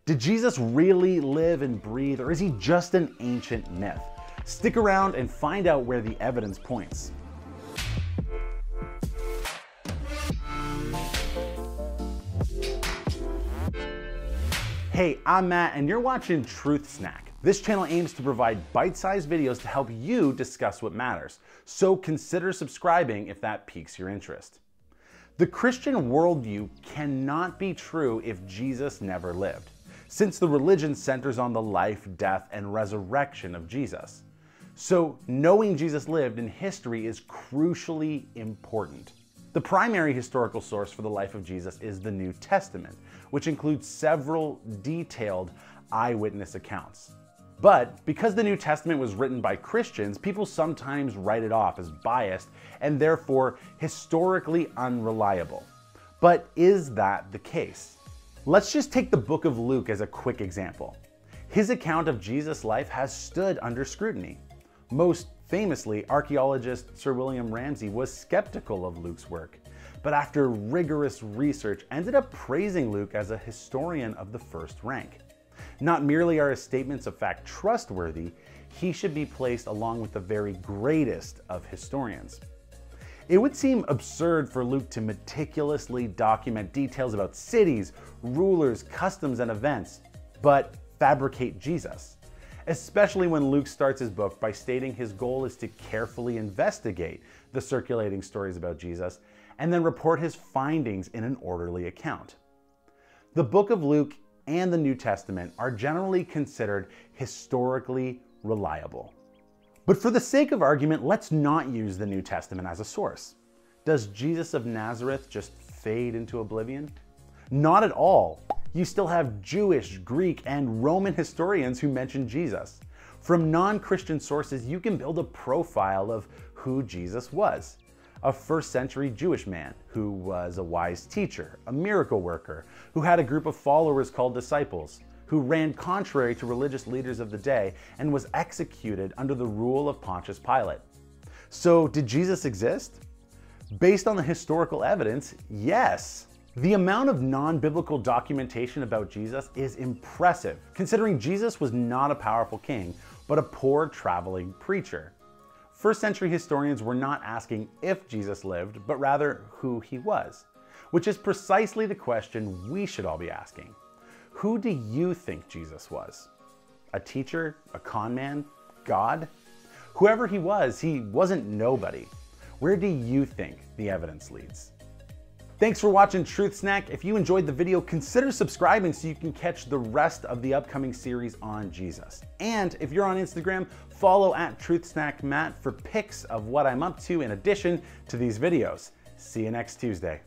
Did Jesus really live and breathe, or is he just an ancient myth? Stick around and find out where the evidence points. Hey, I'm Matt, and you're watching Truth Snack. This channel aims to provide bite-sized videos to help you discuss what matters, so consider subscribing if that piques your interest. The Christian worldview cannot be true if Jesus never lived, since the religion centers on the life, death, and resurrection of Jesus. So knowing Jesus lived in history is crucially important. The primary historical source for the life of Jesus is the New Testament, which includes several detailed eyewitness accounts. But because the New Testament was written by Christians, people sometimes write it off as biased and therefore historically unreliable. But is that the case? Let's just take the book of Luke as a quick example. His account of Jesus' life has stood under scrutiny. Most famously, archaeologist Sir William Ramsay was skeptical of Luke's work, but after rigorous research ended up praising Luke as a historian of the first rank. Not merely are his statements of fact trustworthy, he should be placed along with the very greatest of historians. It would seem absurd for Luke to meticulously document details about cities, rulers, customs, and events, but fabricate Jesus. Especially when Luke starts his book by stating his goal is to carefully investigate the circulating stories about Jesus and then report his findings in an orderly account. The book of Luke and the New Testament are generally considered historically reliable. But for the sake of argument, let's not use the New Testament as a source. Does Jesus of Nazareth just fade into oblivion? Not at all. You still have Jewish, Greek, and Roman historians who mention Jesus. From non-Christian sources, you can build a profile of who Jesus was. A first-century Jewish man who was a wise teacher, a miracle worker, who had a group of followers called disciples, who ran contrary to religious leaders of the day and was executed under the rule of Pontius Pilate. So, did Jesus exist? Based on the historical evidence, yes. The amount of non-biblical documentation about Jesus is impressive, considering Jesus was not a powerful king, but a poor traveling preacher. First-century historians were not asking if Jesus lived, but rather who he was, which is precisely the question we should all be asking. Who do you think Jesus was? A teacher? A con man? God? Whoever he wasn't nobody. Where do you think the evidence leads? Thanks for watching Truth Snack. If you enjoyed the video, consider subscribing so you can catch the rest of the upcoming series on Jesus. And if you're on Instagram, follow @TruthSnackMatt for pics of what I'm up to in addition to these videos. See you next Tuesday.